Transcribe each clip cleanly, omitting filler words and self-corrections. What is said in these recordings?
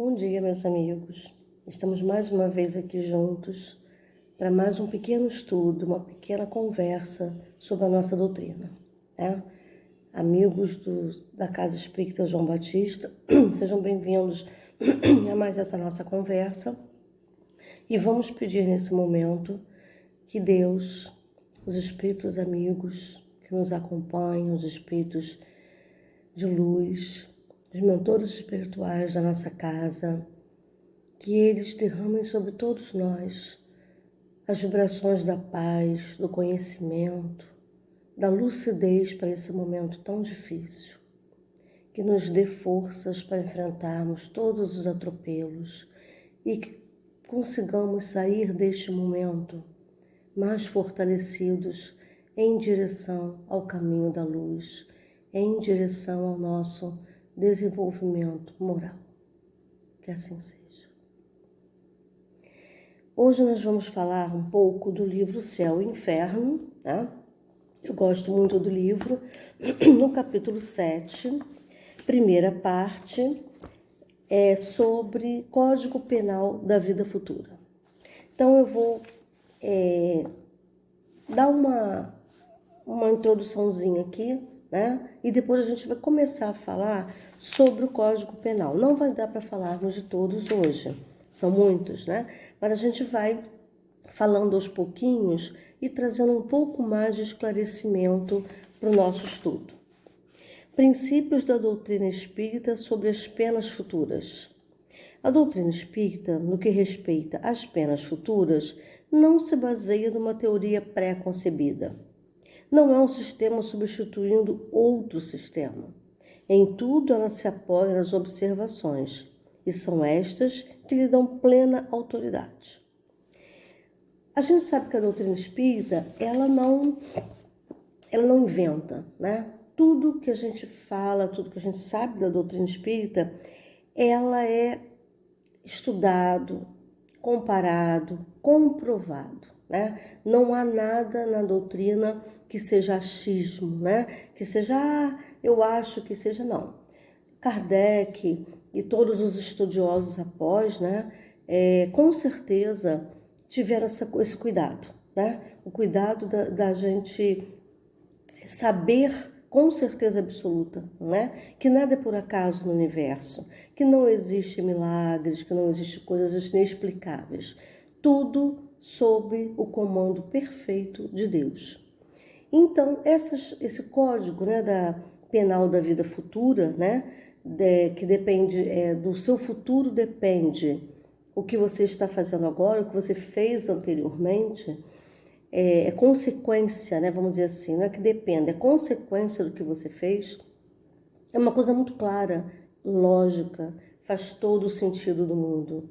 Bom dia, meus amigos. Estamos mais uma vez aqui juntos para mais um pequeno estudo, uma pequena conversa sobre a nossa doutrina, né? Amigos da Casa Espírita João Batista, sejam bem-vindos a mais essa nossa conversa. E vamos pedir nesse momento que Deus, os espíritos amigos que nos acompanham, os espíritos de luz, os mentores espirituais da nossa casa, que eles derramem sobre todos nós as vibrações da paz, do conhecimento, da lucidez para esse momento tão difícil, que nos dê forças para enfrentarmos todos os atropelos e que consigamos sair deste momento mais fortalecidos em direção ao caminho da luz, em direção ao nosso desenvolvimento moral. Que assim seja. Hoje nós vamos falar um pouco do livro Céu e Inferno, tá? Eu gosto muito do livro. No capítulo 7, primeira parte, é sobre Código Penal da Vida Futura. Então eu vou dar uma introduçãozinha aqui, né? E depois a gente vai começar a falar sobre o Código Penal. Não vai dar para falarmos de todos hoje, são muitos, né? Mas a gente vai falando aos pouquinhos e trazendo um pouco mais de esclarecimento para o nosso estudo. Princípios da doutrina espírita sobre as penas futuras. A doutrina espírita, no que respeita às penas futuras, não se baseia numa teoria pré-concebida. Não é um sistema substituindo outro sistema. Em tudo ela se apoia nas observações, e são estas que lhe dão plena autoridade. A gente sabe que a doutrina espírita, ela não inventa, né? Tudo que a gente fala, tudo que a gente sabe da doutrina espírita, ela é estudado, comparado, comprovado, né? Não há nada na doutrina que seja achismo, né? Que seja, eu acho que seja, não. Kardec e todos os estudiosos após, né? Com certeza tiveram esse cuidado, né? O cuidado da gente saber com certeza absoluta, né? Que nada é por acaso no universo, que não existe milagres, que não existe coisas inexplicáveis. Tudo sob o comando perfeito de Deus. Então, esse código, né, da penal da vida futura, né, que depende do seu futuro, depende o que você está fazendo agora, o que você fez anteriormente, é consequência, né, vamos dizer assim, não é que depende, é consequência do que você fez. É uma coisa muito clara, lógica, faz todo o sentido do mundo.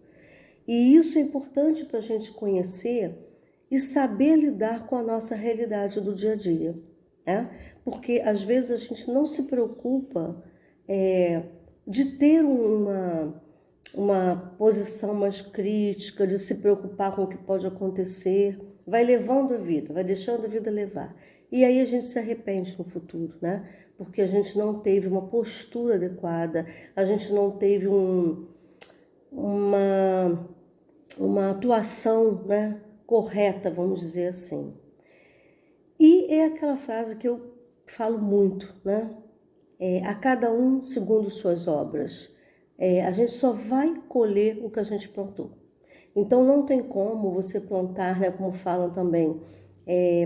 E isso é importante para a gente conhecer e saber lidar com a nossa realidade do dia a dia, né? Porque às vezes a gente não se preocupa de ter uma posição mais crítica, de se preocupar com o que pode acontecer, vai levando a vida, vai deixando a vida levar. E aí a gente se arrepende no futuro, né? Porque a gente não teve uma postura adequada, a gente não teve uma atuação, né, correta, vamos dizer assim. E é aquela frase que eu falo muito, né? A cada um segundo suas obras. A gente só vai colher o que a gente plantou. Então não tem como você plantar, né, como falam também,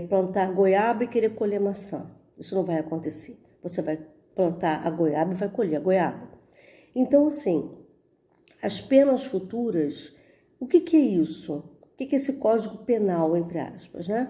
plantar goiaba e querer colher maçã. Isso não vai acontecer. Você vai plantar a goiaba e vai colher a goiaba. Então, assim, as penas futuras, o que é isso? O que é esse código penal, entre aspas, né?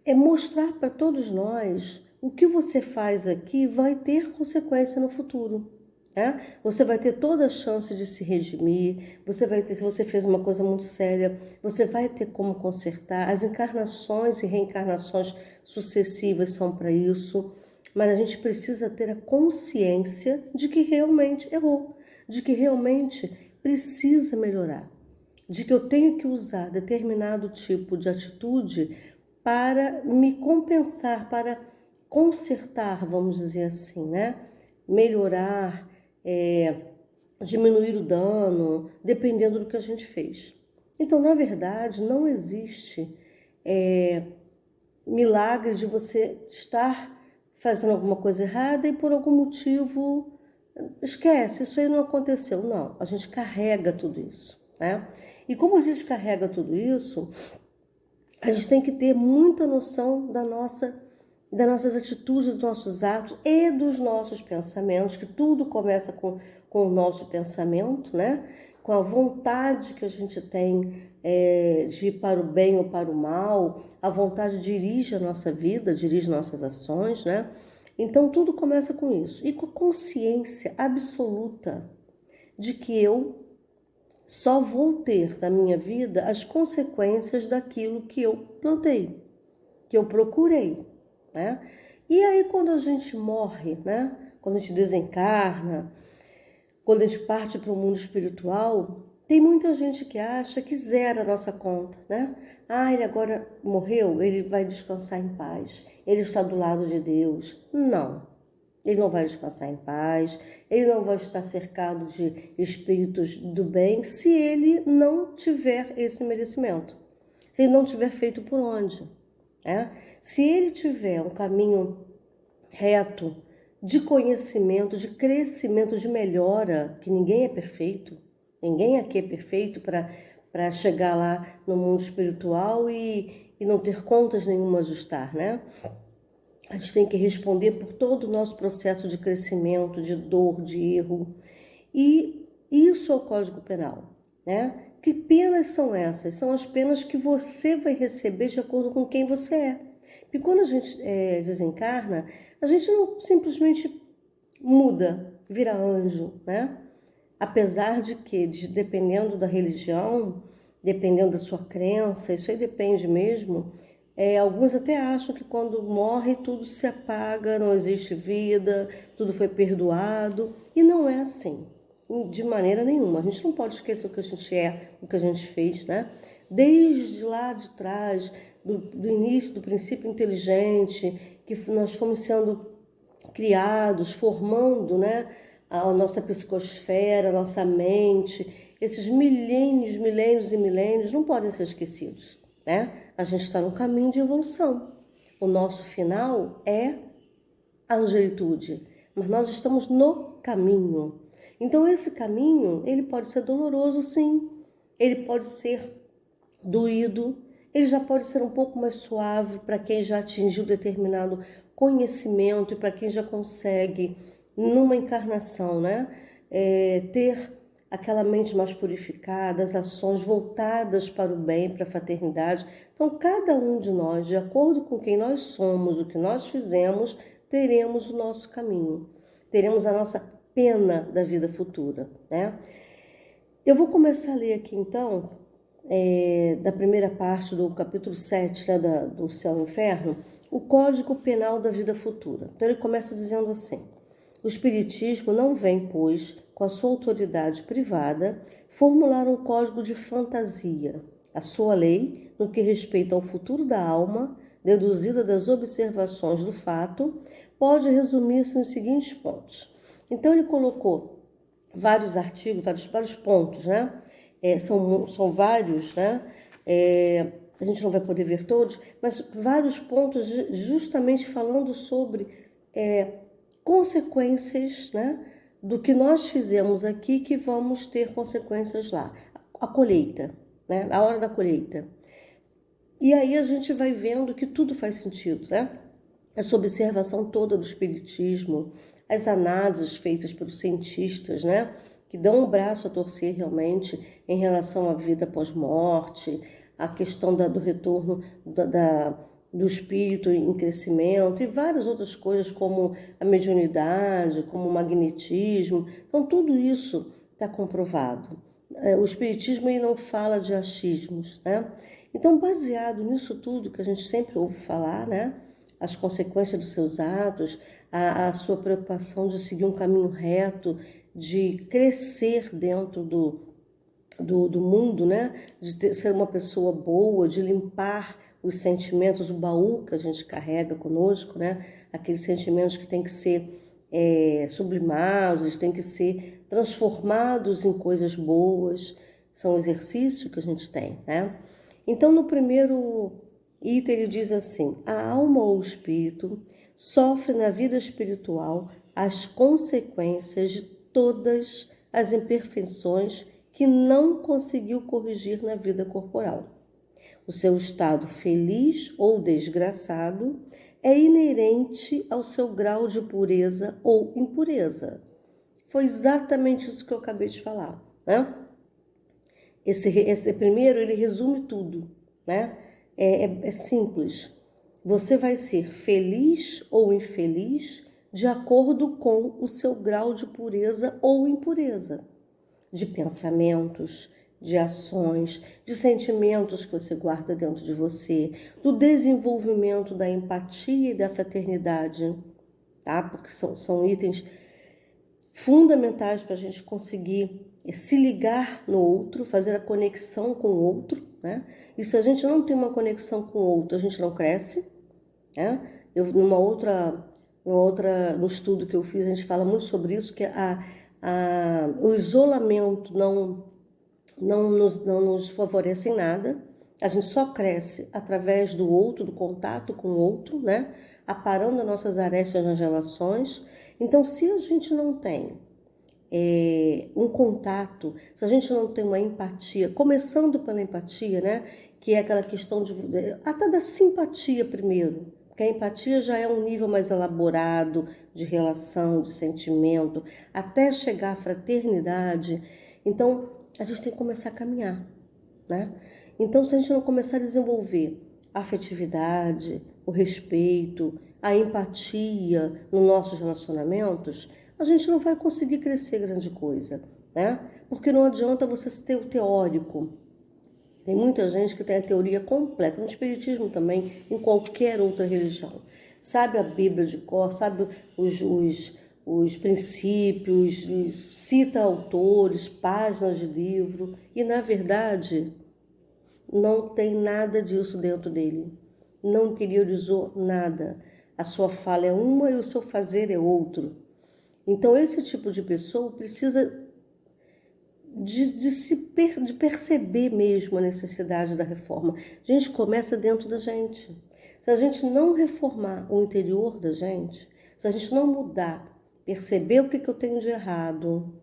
É mostrar para todos nós o que você faz aqui vai ter consequência no futuro. Né? Você vai ter toda a chance de se redimir, você vai ter, se você fez uma coisa muito séria, você vai ter como consertar. As encarnações e reencarnações sucessivas são para isso, mas a gente precisa ter a consciência de que realmente errou, de que realmente precisa melhorar, de que eu tenho que usar determinado tipo de atitude para me compensar, para consertar, vamos dizer assim, né? Melhorar, diminuir o dano, dependendo do que a gente fez. Então, na verdade, não existe milagre de você estar fazendo alguma coisa errada e por algum motivo esquece, isso aí não aconteceu. Não, a gente carrega tudo isso, né? E como a gente carrega tudo isso, a gente tem que ter muita noção das nossas atitudes, dos nossos atos e dos nossos pensamentos, que tudo começa com o nosso pensamento, né? Com a vontade que a gente tem de ir para o bem ou para o mal, a vontade dirige a nossa vida, dirige nossas ações, né? Então tudo começa com isso. E com a consciência absoluta de que eu só vou ter na minha vida as consequências daquilo que eu plantei, que eu procurei, né? E aí quando a gente morre, né? Quando a gente desencarna, quando a gente parte para o mundo espiritual, tem muita gente que acha que zera a nossa conta, né? Ah, ele agora morreu, ele vai descansar em paz, ele está do lado de Deus. Não, ele não vai descansar em paz, ele não vai estar cercado de espíritos do bem se ele não tiver esse merecimento, se ele não tiver feito por onde, né? Se ele tiver um caminho reto, de conhecimento, de crescimento, de melhora, que ninguém é perfeito, ninguém aqui é perfeito para chegar lá no mundo espiritual e não ter contas nenhuma a ajustar, né? A gente tem que responder por todo o nosso processo de crescimento, de dor, de erro. E isso é o Código Penal, né? Que penas são essas? São as penas que você vai receber de acordo com quem você é. E quando a gente desencarna, a gente não simplesmente muda, vira anjo, né? Apesar de que, dependendo da religião, dependendo da sua crença, isso aí depende mesmo, alguns até acham que quando morre tudo se apaga, não existe vida, tudo foi perdoado, e não é assim, de maneira nenhuma. A gente não pode esquecer o que a gente é, o que a gente fez, né? Desde lá de trás, do início, do princípio inteligente, que nós fomos sendo criados, formando, né, a nossa psicosfera, a nossa mente, esses milênios, milênios e milênios não podem ser esquecidos, né? A gente está num caminho de evolução. O nosso final é a angelitude, mas nós estamos no caminho. Então esse caminho, ele pode ser doloroso, sim. Ele pode ser doído, ele já pode ser um pouco mais suave para quem já atingiu determinado conhecimento e para quem já consegue, numa encarnação, né, ter aquela mente mais purificada, as ações voltadas para o bem, para a fraternidade. Então, cada um de nós, de acordo com quem nós somos, o que nós fizemos, teremos o nosso caminho, teremos a nossa pena da vida futura, né? Eu vou começar a ler aqui, então, da primeira parte do capítulo 7, né, do Céu e Inferno, o Código Penal da Vida Futura. Então ele começa dizendo assim: o Espiritismo não vem, pois, com a sua autoridade privada, formular um código de fantasia. A sua lei, no que respeita ao futuro da alma, deduzida das observações do fato, pode resumir-se nos seguintes pontos. Então ele colocou vários artigos, vários pontos, né? São vários, né? A gente não vai poder ver todos, mas vários pontos justamente falando sobre consequências, né, do que nós fizemos aqui, que vamos ter consequências lá. A colheita, né? A hora da colheita. E aí a gente vai vendo que tudo faz sentido, né? Essa observação toda do Espiritismo, as análises feitas pelos cientistas, né? Que dão um braço a torcer realmente em relação à vida pós-morte, a questão do retorno do espírito em crescimento e várias outras coisas como a mediunidade, como o magnetismo. Então tudo isso está comprovado. O espiritismo aí não fala de achismos, né? Então, baseado nisso tudo que a gente sempre ouve falar, né? As consequências dos seus atos, a sua preocupação de seguir um caminho reto, de crescer dentro do mundo, né? De ser uma pessoa boa, de limpar os sentimentos, o baú que a gente carrega conosco, né? Aqueles sentimentos que tem que ser sublimados, eles têm que ser transformados em coisas boas. São um exercício que a gente tem, né? Então, no primeiro item, ele diz assim: a alma ou o espírito sofre na vida espiritual as consequências de todas as imperfeições que não conseguiu corrigir na vida corporal. O seu estado feliz ou desgraçado é inerente ao seu grau de pureza ou impureza. Foi exatamente isso que eu acabei de falar, né? Esse primeiro, ele resume tudo, né? É simples. Você vai ser feliz ou infeliz de acordo com o seu grau de pureza ou impureza, de pensamentos, de ações, de sentimentos que você guarda dentro de você, do desenvolvimento da empatia e da fraternidade, tá? Porque são itens fundamentais para a gente conseguir se ligar no outro, fazer a conexão com o outro, né? E se a gente não tem uma conexão com o outro, a gente não cresce, né? No estudo que eu fiz, a gente fala muito sobre isso, que o isolamento não nos favorece em nada. A gente só cresce através do outro, do contato com o outro, né? Aparando as nossas arestas nas relações. Então, se a gente não tem um contato, se a gente não tem uma empatia, começando pela empatia, né? Que é aquela questão até da simpatia primeiro, porque a empatia já é um nível mais elaborado de relação, de sentimento, até chegar à fraternidade. Então, a gente tem que começar a caminhar, né? Então, se a gente não começar a desenvolver a afetividade, o respeito, a empatia nos nossos relacionamentos, a gente não vai conseguir crescer grande coisa, né? Porque não adianta você ter o teórico. Tem muita gente que tem a teoria completa, no espiritismo também, em qualquer outra religião. Sabe a Bíblia de cor, sabe os princípios, cita autores, páginas de livro, e na verdade não tem nada disso dentro dele. Não interiorizou nada. A sua fala é uma e o seu fazer é outro. Então esse tipo de pessoa precisa de perceber mesmo a necessidade da reforma. A gente começa dentro da gente. Se a gente não reformar o interior da gente, se a gente não mudar, perceber o que eu tenho de errado,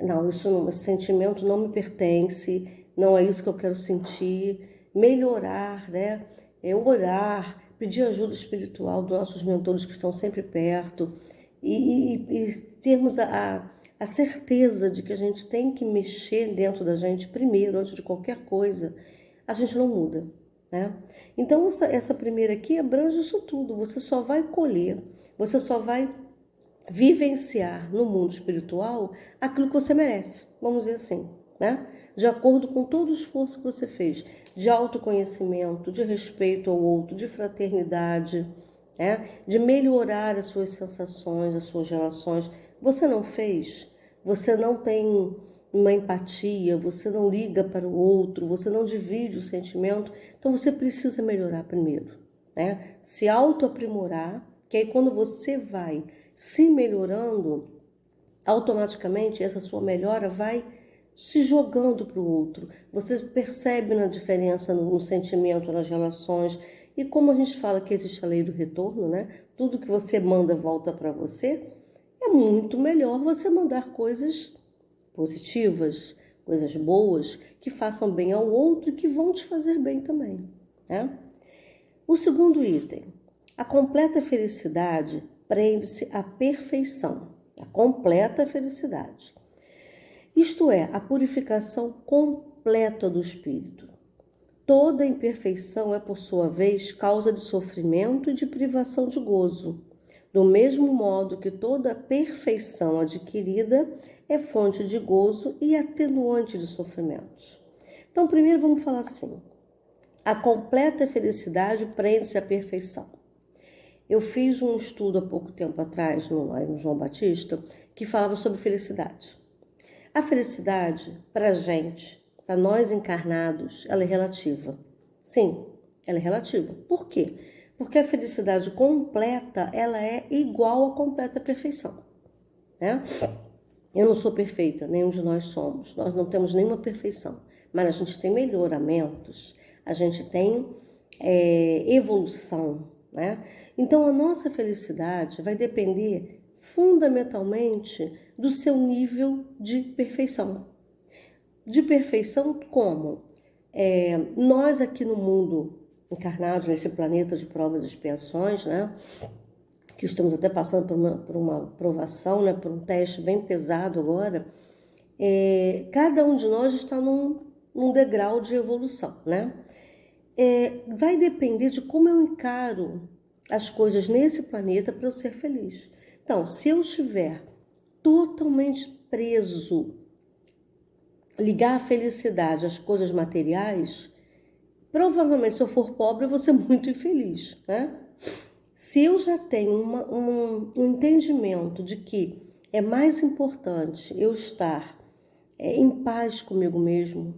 não, esse sentimento não me pertence, não é isso que eu quero sentir, melhorar, né? Orar, pedir ajuda espiritual dos nossos mentores que estão sempre perto e termos a certeza de que a gente tem que mexer dentro da gente primeiro, antes de qualquer coisa, a gente não muda, né? Então, essa primeira aqui abrange isso tudo. Você só vai colher, você só vai vivenciar no mundo espiritual aquilo que você merece, vamos dizer assim, né? De acordo com todo o esforço que você fez, de autoconhecimento, de respeito ao outro, de fraternidade, né? De melhorar as suas sensações, as suas relações. Você não fez? Você não tem uma empatia, você não liga para o outro, você não divide o sentimento, então você precisa melhorar primeiro, né? Se autoaprimorar, que aí quando você vai se melhorando, automaticamente essa sua melhora vai se jogando para o outro. Você percebe na diferença no sentimento, nas relações. E como a gente fala que existe a lei do retorno, né? Tudo que você manda volta para você. É muito melhor você mandar coisas positivas, coisas boas, que façam bem ao outro e que vão te fazer bem também, né? O segundo item, a completa felicidade prende-se à perfeição, a completa felicidade. Isto é, a purificação completa do espírito. Toda imperfeição é, por sua vez, causa de sofrimento e de privação de gozo, do mesmo modo que toda perfeição adquirida é fonte de gozo e atenuante de sofrimentos. Então, primeiro vamos falar assim, a completa felicidade prende-se à perfeição. Eu fiz um estudo há pouco tempo atrás, no João Batista, que falava sobre felicidade. A felicidade, para a gente, para nós encarnados, ela é relativa. Sim, ela é relativa. Por quê? Porque a felicidade completa, ela é igual à completa perfeição, né? Eu não sou perfeita, nenhum de nós somos. Nós não temos nenhuma perfeição, mas a gente tem melhoramentos, a gente tem evolução, né? Então, a nossa felicidade vai depender fundamentalmente do seu nível de perfeição. De perfeição como? Nós aqui no mundo, encarnados nesse planeta de provas e expiações, né? Que estamos até passando por uma provação, né? Por um teste bem pesado agora. Cada um de nós está num degrau de evolução, né? Vai depender de como eu encaro as coisas nesse planeta para eu ser feliz. Então, se eu estiver totalmente preso, ligar a felicidade às coisas materiais, provavelmente, se eu for pobre, eu vou ser muito infeliz, né? Se eu já tenho um entendimento de que é mais importante eu estar em paz comigo mesmo,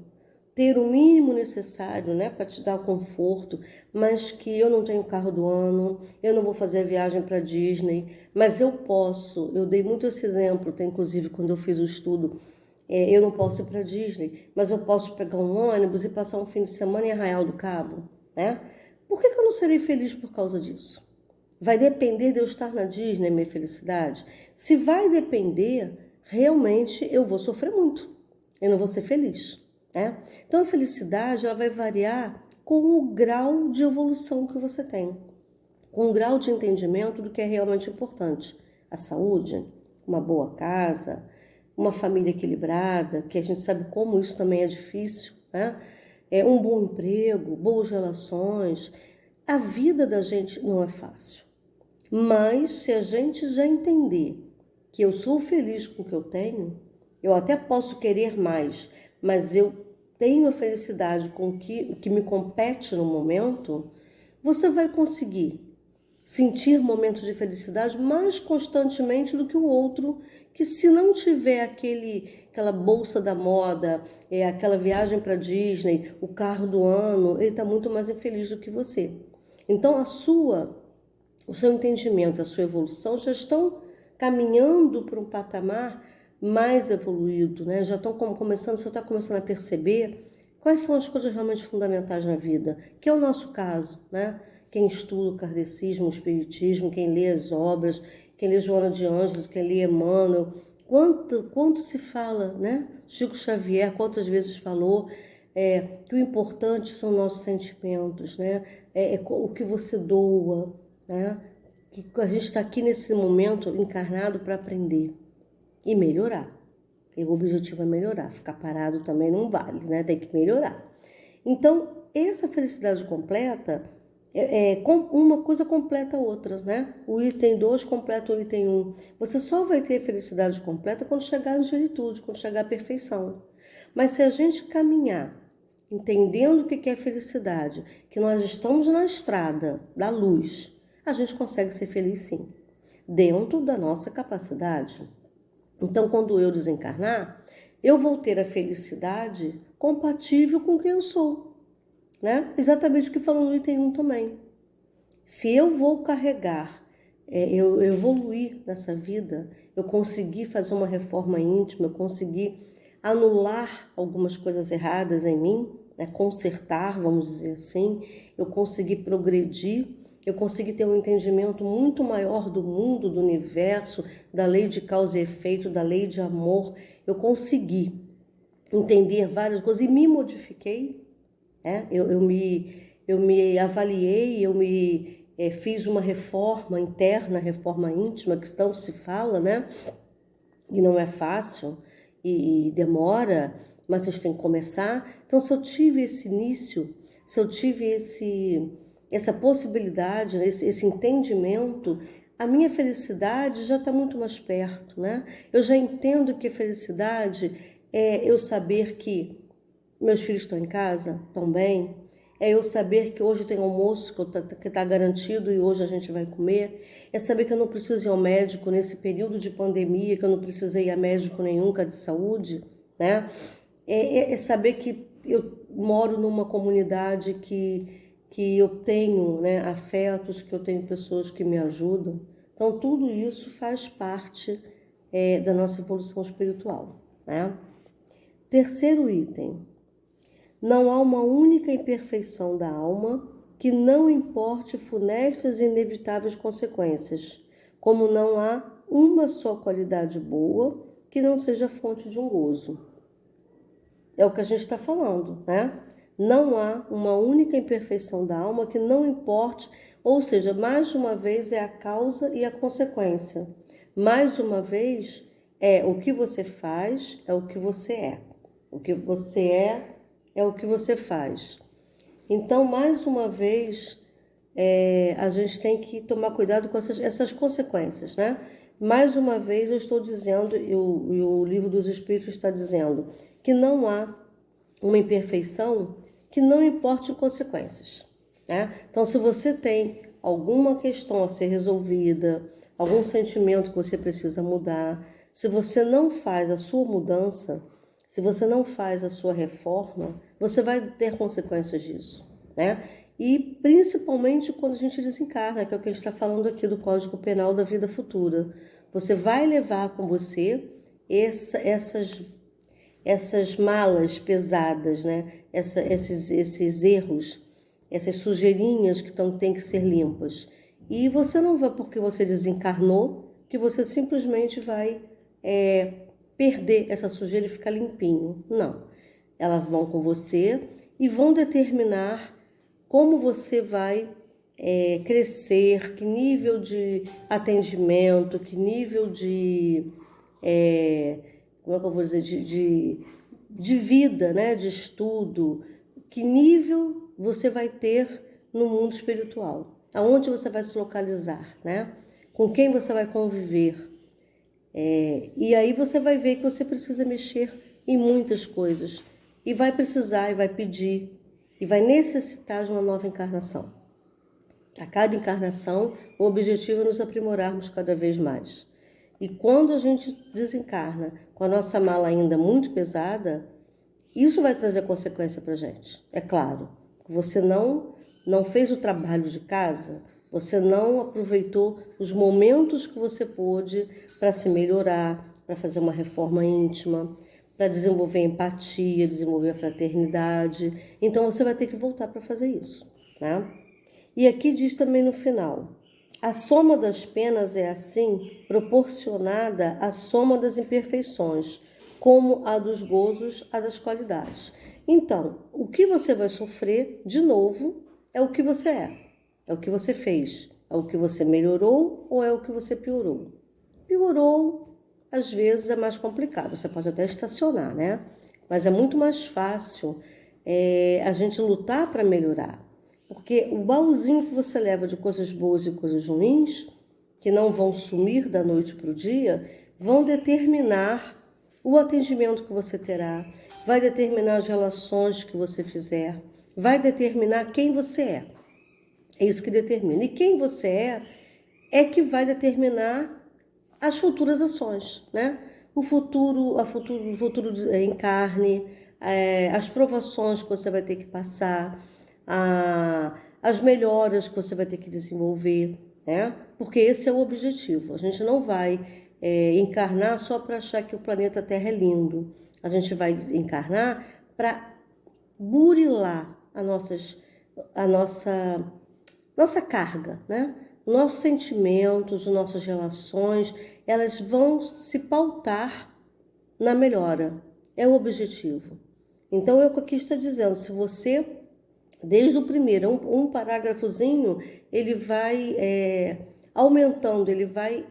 ter o mínimo necessário, né, para te dar conforto, mas que eu não tenho carro do ano, eu não vou fazer a viagem para Disney, mas eu posso. Eu dei muito esse exemplo, até inclusive quando eu fiz o estudo, eu não posso ir para Disney, mas eu posso pegar um ônibus e passar um fim de semana em Arraial do Cabo, né? Por que eu não serei feliz por causa disso? Vai depender de eu estar na Disney, minha felicidade? Se vai depender, realmente eu vou sofrer muito. Eu não vou ser feliz, né? Então a felicidade ela vai variar com o grau de evolução que você tem, com o grau de entendimento do que é realmente importante. A saúde, uma boa casa, uma família equilibrada, que a gente sabe como isso também é difícil, né? Um bom emprego, boas relações. A vida da gente não é fácil, mas se a gente já entender que eu sou feliz com o que eu tenho, eu até posso querer mais, mas eu tenho a felicidade com o que me compete no momento, você vai conseguir sentir momentos de felicidade mais constantemente do que o outro, que se não tiver aquela bolsa da moda, aquela viagem para Disney, o carro do ano, ele está muito mais infeliz do que você. Então o seu entendimento, a sua evolução já estão caminhando para um patamar mais evoluído, né? Já estão começando, você está começando a perceber quais são as coisas realmente fundamentais na vida, que é o nosso caso, né? Quem estuda o kardecismo, o espiritismo, quem lê as obras, quem lê Joana de Ângeles, quem lê Emmanuel, quanto se fala, né? Chico Xavier, quantas vezes falou que o importante são nossos sentimentos, né? O que você doa, né? Que a gente está aqui nesse momento encarnado para aprender e melhorar. E o objetivo é melhorar, ficar parado também não vale, né? Tem que melhorar. Então, essa felicidade completa uma coisa completa a outra, né? O item 2 completa o item 1. Você só vai ter felicidade completa quando chegar na plenitude, quando chegar à perfeição. Mas se a gente caminhar entendendo o que é felicidade, que nós estamos na estrada da luz, a gente consegue ser feliz sim, dentro da nossa capacidade. Então, quando eu desencarnar, eu vou ter a felicidade compatível com quem eu sou, né? Exatamente o que falou no item 1 também. Se eu vou carregar, eu evoluir nessa vida, eu conseguir fazer uma reforma íntima, eu conseguir anular algumas coisas erradas em mim, né? Consertar, vamos dizer assim, eu conseguir progredir, eu conseguir ter um entendimento muito maior do mundo, do universo, da lei de causa e efeito, da lei de amor, eu consegui entender várias coisas e me modifiquei, né? Eu me avaliei, fiz uma reforma interna, reforma íntima, que tanto se fala, né? E não é fácil, e demora, mas vocês têm que começar. Então, se eu tive esse início, se eu tive essa possibilidade, esse entendimento, a minha felicidade já está muito mais perto, né? Eu já entendo que a felicidade é eu saber que meus filhos estão em casa, estão bem, é eu saber que hoje tem almoço que tá garantido e hoje a gente vai comer, é saber que eu não preciso ir ao médico nesse período de pandemia, que eu não precisei ir a médico nenhum, que é de saúde, né? É saber que eu moro numa comunidade que que eu tenho, né, afetos, que eu tenho pessoas que me ajudam. Então, tudo isso faz parte da nossa evolução espiritual, né? Terceiro item. Não há uma única imperfeição da alma que não importe funestas e inevitáveis consequências, como não há uma só qualidade boa que não seja fonte de um gozo. É o que a gente está falando, né? Não há uma única imperfeição da alma que não importe, ou seja, mais uma vez é a causa e a consequência. Mais uma vez é o que você faz, é o que você é. O que você é o que você faz. Então, mais uma vez, a gente tem que tomar cuidado com essas consequências, né? Mais uma vez eu estou dizendo, e o Livro dos Espíritos está dizendo, que não há uma imperfeição que não importe consequências, né? Então, se você tem alguma questão a ser resolvida, algum sentimento que você precisa mudar, se você não faz a sua mudança, se você não faz a sua reforma, você vai ter consequências disso, né? E principalmente quando a gente desencarna, que é o que a gente está falando aqui do Código Penal da vida futura. Você vai levar com você essas malas pesadas, né? Esses erros, essas sujeirinhas que têm que ser limpas. E você não vai, porque você desencarnou, que você simplesmente vai perder essa sujeira e ficar limpinho. Não. Elas vão com você e vão determinar como você vai crescer, que nível de atendimento, que nível de, como é que eu vou dizer, de vida, né, de estudo, que nível você vai ter no mundo espiritual, aonde você vai se localizar, né, com quem você vai conviver. E aí você vai ver que você precisa mexer em muitas coisas, e vai precisar, e vai pedir, e vai necessitar de uma nova encarnação. A cada encarnação, o objetivo é nos aprimorarmos cada vez mais. E quando a gente desencarna com a nossa mala ainda muito pesada, isso vai trazer consequência para a gente. É claro, você não fez o trabalho de casa, você não aproveitou os momentos que você pôde para se melhorar, para fazer uma reforma íntima, para desenvolver empatia, desenvolver a fraternidade. Então você vai ter que voltar para fazer isso, né? E aqui diz também no final: a soma das penas é assim proporcionada à soma das imperfeições, como a dos gozos, a das qualidades. Então, o que você vai sofrer, de novo, é o que você é o que você fez, é o que você melhorou ou é o que você piorou. Piorou, às vezes é mais complicado, você pode até estacionar, né? Mas é muito mais fácil a gente lutar para melhorar. Porque o baúzinho que você leva de coisas boas e coisas ruins, que não vão sumir da noite para o dia, vão determinar o atendimento que você terá, vai determinar as relações que você fizer, vai determinar quem você é. É isso que determina. E quem você é que vai determinar as futuras ações, né? O futuro em carne, as provações que você vai ter que passar, as melhoras que você vai ter que desenvolver, né? Porque esse é o objetivo. A gente não vai encarnar só para achar que o planeta Terra é lindo. A gente vai encarnar para burilar a nossa carga, né? Nossos sentimentos, nossas relações, elas vão se pautar na melhora. É o objetivo. Então, é o que aqui está dizendo. Se você, desde o primeiro, um parágrafozinho, ele vai aumentando, ele vai,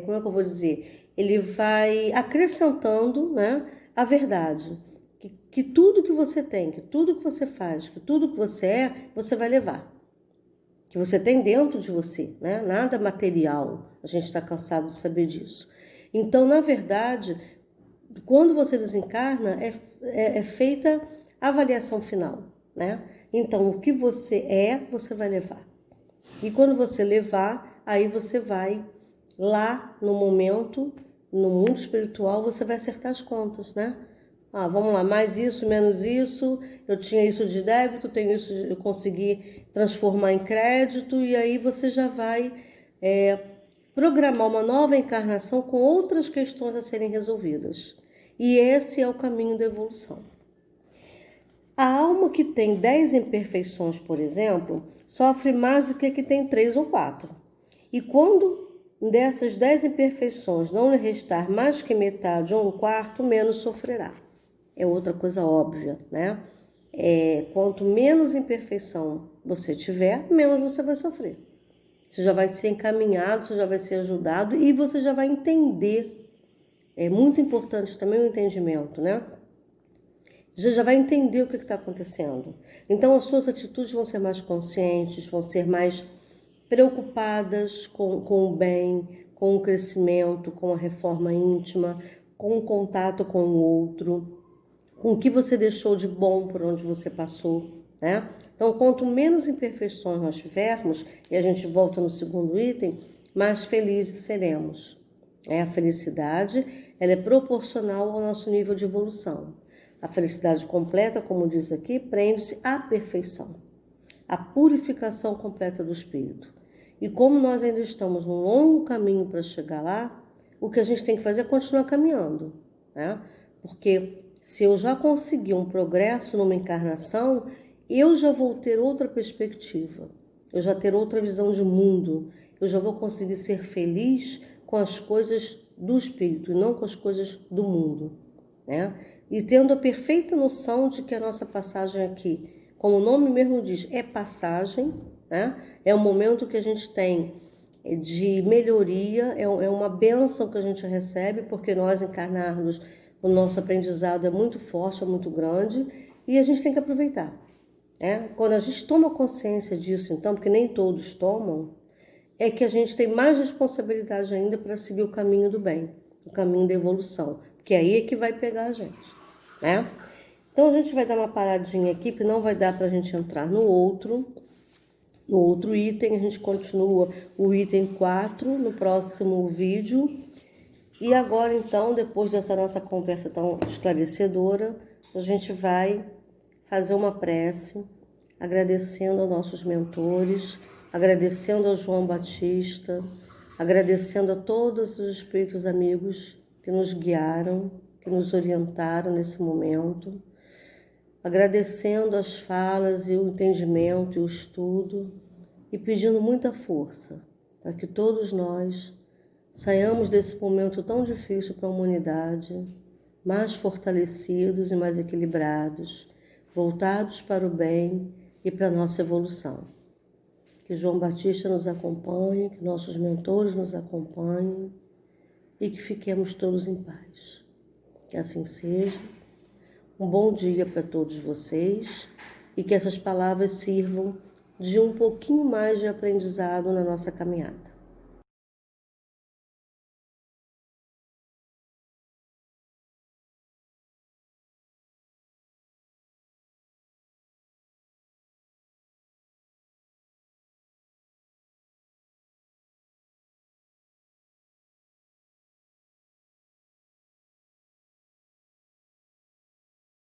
como é que eu vou dizer? Ele vai acrescentando, né, a verdade. Que tudo que você tem, que tudo que você faz, que tudo que você é, você vai levar. Que você tem dentro de você, né? Nada material, a gente está cansado de saber disso. Então, na verdade, quando você desencarna, é feita a avaliação final, né? Então, o que você você vai levar. E quando você levar, aí você vai lá no momento, no mundo espiritual, você vai acertar as contas, né? Vamos lá, mais isso, menos isso, eu tinha isso de débito, tenho isso, eu consegui transformar em crédito, e aí você já vai programar uma nova encarnação com outras questões a serem resolvidas. E esse é o caminho da evolução. A alma que tem 10 imperfeições, por exemplo, sofre mais do que a que tem 3 ou 4. E quando dessas 10 imperfeições não lhe restar mais que metade ou um quarto, menos sofrerá. É outra coisa óbvia, né? Quanto menos imperfeição você tiver, menos você vai sofrer. Você já vai ser encaminhado, você já vai ser ajudado e você já vai entender. É muito importante também o entendimento, né? Você já vai entender o que está acontecendo. Então, as suas atitudes vão ser mais conscientes, vão ser mais preocupadas com o bem, com o crescimento, com a reforma íntima, com o contato com o outro, com o que você deixou de bom por onde você passou, né? Então, quanto menos imperfeições nós tivermos, e a gente volta no segundo item, mais felizes seremos. A felicidade, ela é proporcional ao nosso nível de evolução. A felicidade completa, como diz aqui, prende-se à perfeição, à purificação completa do espírito. E como nós ainda estamos num longo caminho para chegar lá, o que a gente tem que fazer é continuar caminhando, né? Porque se eu já consegui um progresso numa encarnação, eu já vou ter outra perspectiva, eu já ter outra visão de mundo, eu já vou conseguir ser feliz com as coisas do espírito e não com as coisas do mundo, né? E tendo a perfeita noção de que a nossa passagem aqui, como o nome mesmo diz, é passagem, né? É um momento que a gente tem de melhoria, é uma bênção que a gente recebe, porque nós encarnarmos, o nosso aprendizado é muito forte, é muito grande, e a gente tem que aproveitar. Quando a gente toma consciência disso, então, porque nem todos tomam, é que a gente tem mais responsabilidade ainda para seguir o caminho do bem, o caminho da evolução, porque aí é que vai pegar a gente, né? Então, a gente vai dar uma paradinha aqui, porque não vai dar para a gente entrar no outro item. A gente continua o item 4 no próximo vídeo. E agora, então, depois dessa nossa conversa tão esclarecedora, a gente vai fazer uma prece, agradecendo aos nossos mentores, agradecendo ao João Batista, agradecendo a todos os espíritos amigos que nos guiaram, que nos orientaram nesse momento, agradecendo as falas e o entendimento e o estudo e pedindo muita força para que todos nós saiamos desse momento tão difícil para a humanidade, mais fortalecidos e mais equilibrados, voltados para o bem e para a nossa evolução. Que João Batista nos acompanhe, que nossos mentores nos acompanhem e que fiquemos todos em paz. Que assim seja. Um bom dia para todos vocês e que essas palavras sirvam de um pouquinho mais de aprendizado na nossa caminhada.